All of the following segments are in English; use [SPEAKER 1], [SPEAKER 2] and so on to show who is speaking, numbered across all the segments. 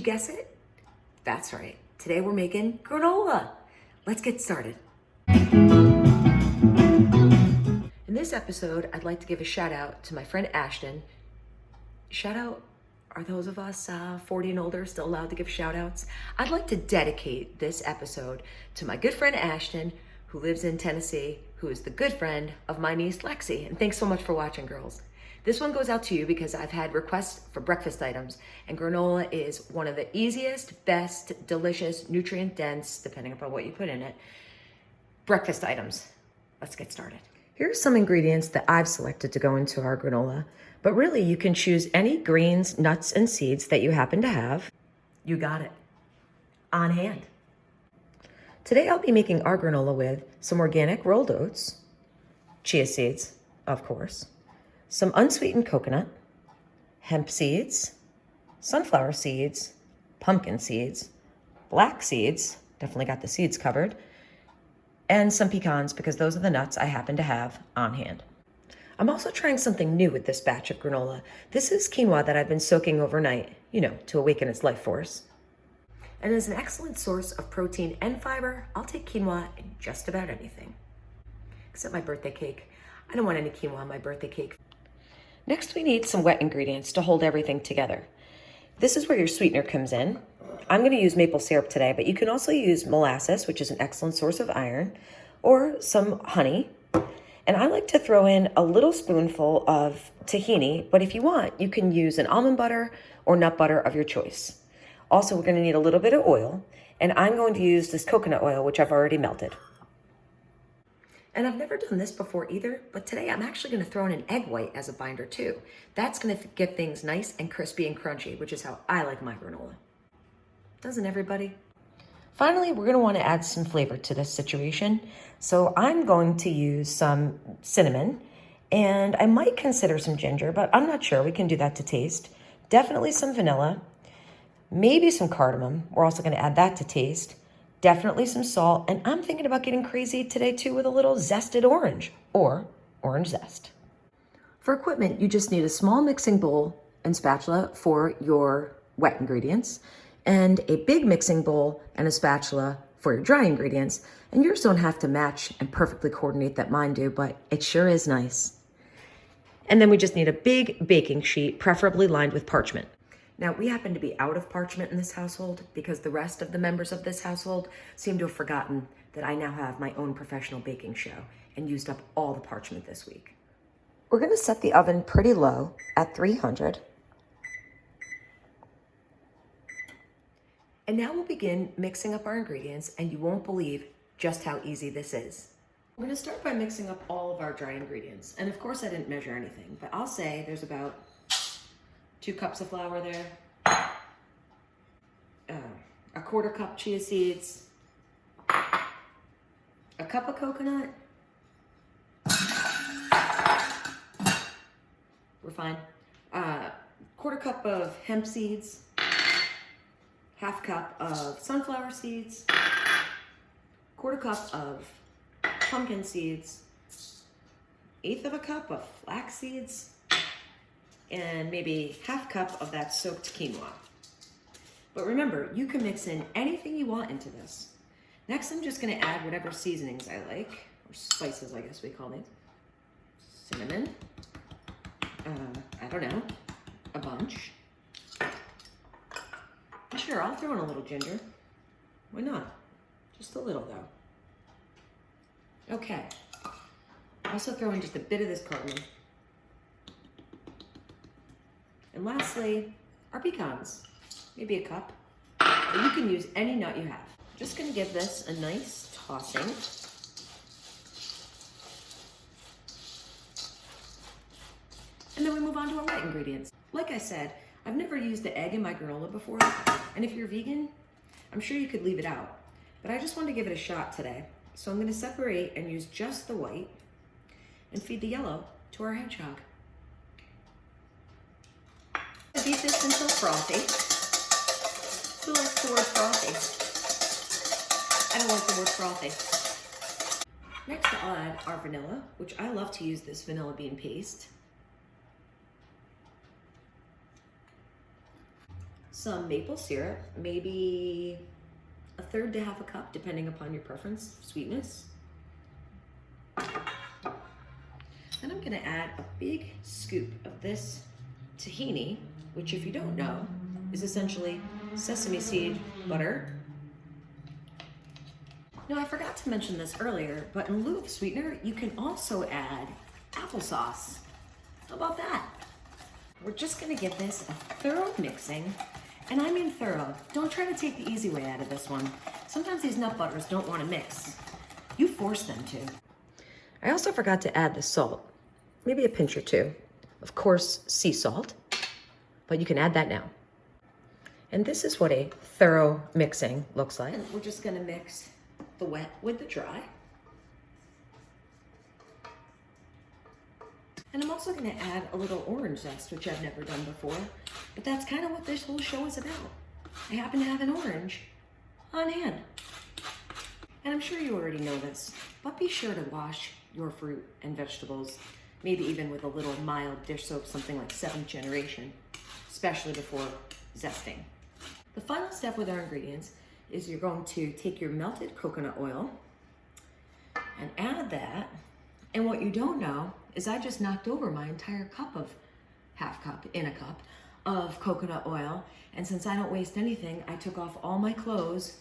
[SPEAKER 1] guess it? That's right. Today we're making granola. Let's get started. In this episode, I'd like to give a shout out to my friend Ashton. Shout out, are those of us 40 and older still allowed to give shout outs? I'd like to dedicate this episode to my good friend Ashton, who lives in Tennessee, who is the good friend of my niece Lexi. And thanks so much for watching, girls. This one goes out to you because I've had requests for breakfast items, and granola is one of the easiest, best, delicious, nutrient-dense, depending upon what you put in it, breakfast items. Let's get started. Here are some ingredients that I've selected to go into our granola, but really you can choose any grains, nuts, and seeds that you happen to have. You got it. On hand. Today I'll be making our granola with some organic rolled oats, chia seeds, of course, some unsweetened coconut, hemp seeds, sunflower seeds, pumpkin seeds, flax seeds, definitely got the seeds covered, and some pecans because those are the nuts I happen to have on hand. I'm also trying something new with this batch of granola. This is quinoa that I've been soaking overnight, to awaken its life force. And as an excellent source of protein and fiber, I'll take quinoa in just about anything. Except my birthday cake. I don't want any quinoa on my birthday cake. Next, we need some wet ingredients to hold everything together. This is where your sweetener comes in. I'm going to use maple syrup today, but you can also use molasses, which is an excellent source of iron, or some honey. And I like to throw in a little spoonful of tahini, but if you want, you can use an almond butter or nut butter of your choice. Also, we're going to need a little bit of oil, and I'm going to use this coconut oil, which I've already melted. And I've never done this before either, but today I'm actually going to throw in an egg white as a binder too. That's going to get things nice and crispy and crunchy, which is how I like my granola. Doesn't everybody? Finally, we're going to want to add some flavor to this situation. So I'm going to use some cinnamon, and I might consider some ginger, but I'm not sure. We can do that to taste. Definitely some vanilla, maybe some cardamom. We're also going to add that to taste. Definitely some salt, and I'm thinking about getting crazy today too with a little zested orange or orange zest. For equipment, you just need a small mixing bowl and spatula for your wet ingredients, and a big mixing bowl and a spatula for your dry ingredients. And yours don't have to match and perfectly coordinate that mine do, but it sure is nice. And then we just need a big baking sheet, preferably lined with parchment. Now, we happen to be out of parchment in this household because the rest of the members of this household seem to have forgotten that I now have my own professional baking show and used up all the parchment this week. We're going to set the oven pretty low at 300. And now we'll begin mixing up our ingredients, and you won't believe just how easy this is. We're going to start by mixing up all of our dry ingredients. And of course, I didn't measure anything, but I'll say there's about 2 cups of flour there, a quarter cup chia seeds, a cup of coconut, we're fine, quarter cup of hemp seeds, half cup of sunflower seeds, quarter cup of pumpkin seeds, eighth of a cup of flax seeds, and maybe half cup of that soaked quinoa. But remember, you can mix in anything you want into this. Next, I'm just going to add whatever seasonings I like, or spices, I guess we call these. Cinnamon, I don't know, a bunch. Sure, I'll throw in a little ginger. Why not? Just a little, though. Okay. Also throw in just a bit of this cardamom. And lastly, our pecans, maybe a cup. But you can use any nut you have. Just gonna give this a nice tossing. And then we move on to our wet ingredients. Like I said, I've never used the egg in my granola before, and if you're vegan, I'm sure you could leave it out. But I just wanted to give it a shot today. So I'm gonna separate and use just the white and feed the yellow to our hedgehog. Beat this until frothy. Who likes the word frothy? I don't like the word frothy. Next, I'll add our vanilla, which I love to use this vanilla bean paste. some maple syrup, maybe a third to half a cup, depending upon your preference, sweetness. Then I'm gonna add a big scoop of this tahini, which if you don't know, is essentially sesame seed butter. Now, I forgot to mention this earlier, but in lieu of sweetener, you can also add applesauce. How about that? We're just gonna give this a thorough mixing, and I mean thorough. Don't try to take the easy way out of this one. Sometimes these nut butters don't wanna mix. You force them to. I also forgot to add the salt, maybe a pinch or two. Of course, sea salt, but you can add that now. And this is what a thorough mixing looks like. And we're just gonna mix the wet with the dry. And I'm also gonna add a little orange zest, which I've never done before, but that's kind of what this whole show is about. I happen to have an orange on hand. And I'm sure you already know this, but be sure to wash your fruit and vegetables, maybe even with a little mild dish soap, something like 7th generation, especially before zesting. The final step with our ingredients is you're going to take your melted coconut oil and add that. And what you don't know is I just knocked over my entire cup of, half cup, in a cup, of coconut oil. And since I don't waste anything, I took off all my clothes,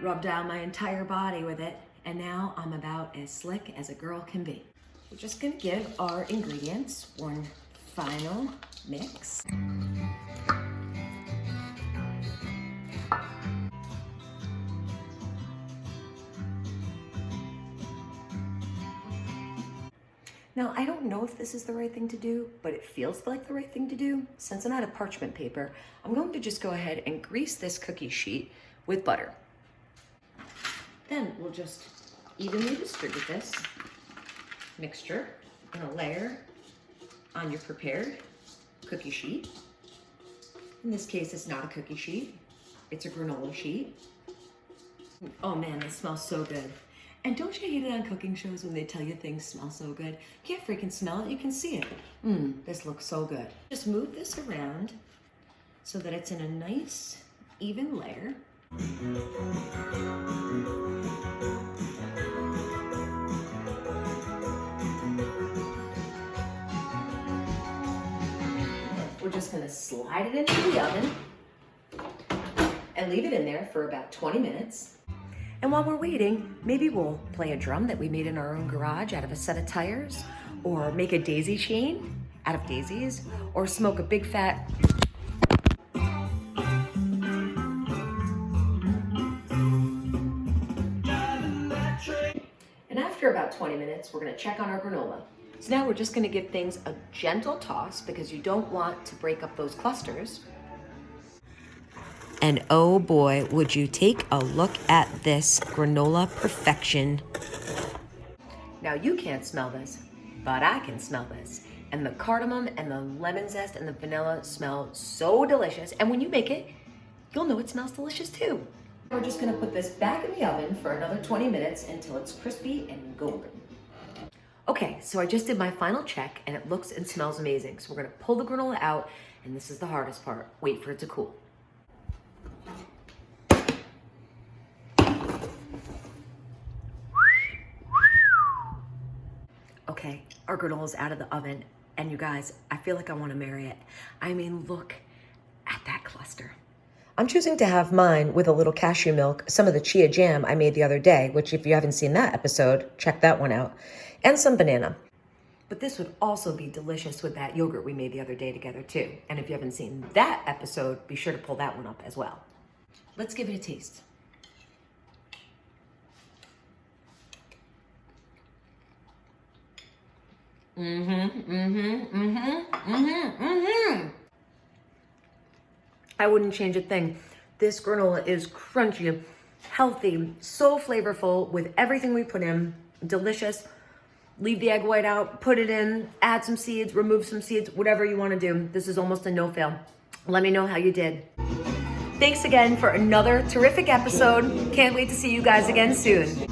[SPEAKER 1] rubbed down my entire body with it, and now I'm about as slick as a girl can be. We're just gonna give our ingredients one final mix. Now, I don't know if this is the right thing to do, but it feels like the right thing to do. Since I'm out of parchment paper, I'm going to just go ahead and grease this cookie sheet with butter. Then we'll just evenly distribute this mixture in a layer on your prepared cookie sheet. In this case, it's not a cookie sheet, it's a granola sheet. Oh man, it smells so good. And don't you hate it on cooking shows when they tell you things smell so good? You can't freaking smell it, you can see it. This looks so good. Just move this around so that it's in a nice, even layer. We're just gonna slide it into the oven and leave it in there for about 20 minutes. And while we're waiting, maybe we'll play a drum that we made in our own garage out of a set of tires, or make a daisy chain out of daisies, or smoke a big fat... And after about 20 minutes, we're gonna check on our granola. So now we're just gonna give things a gentle toss because you don't want to break up those clusters. And oh boy, would you take a look at this granola perfection. Now you can't smell this, but I can smell this. And the cardamom and the lemon zest and the vanilla smell so delicious. And when you make it, you'll know it smells delicious too. We're just gonna put this back in the oven for another 20 minutes until it's crispy and golden. Okay, so I just did my final check and it looks and smells amazing. So we're gonna pull the granola out, and this is the hardest part. Wait for it to cool. Okay, our granola's out of the oven, and you guys, I feel like I want to marry it. I mean, look at that cluster. I'm choosing to have mine with a little cashew milk, some of the chia jam I made the other day, which if you haven't seen that episode, check that one out, and some banana. But this would also be delicious with that yogurt we made the other day together too. And if you haven't seen that episode, be sure to pull that one up as well. Let's give it a taste. I wouldn't change a thing. This granola is crunchy, healthy, so flavorful with everything we put in, delicious. Leave the egg white out, put it in, add some seeds, remove some seeds, whatever you want to do. This is almost a no-fail. Let me know how you did. Thanks again for another terrific episode. Can't wait to see you guys again soon.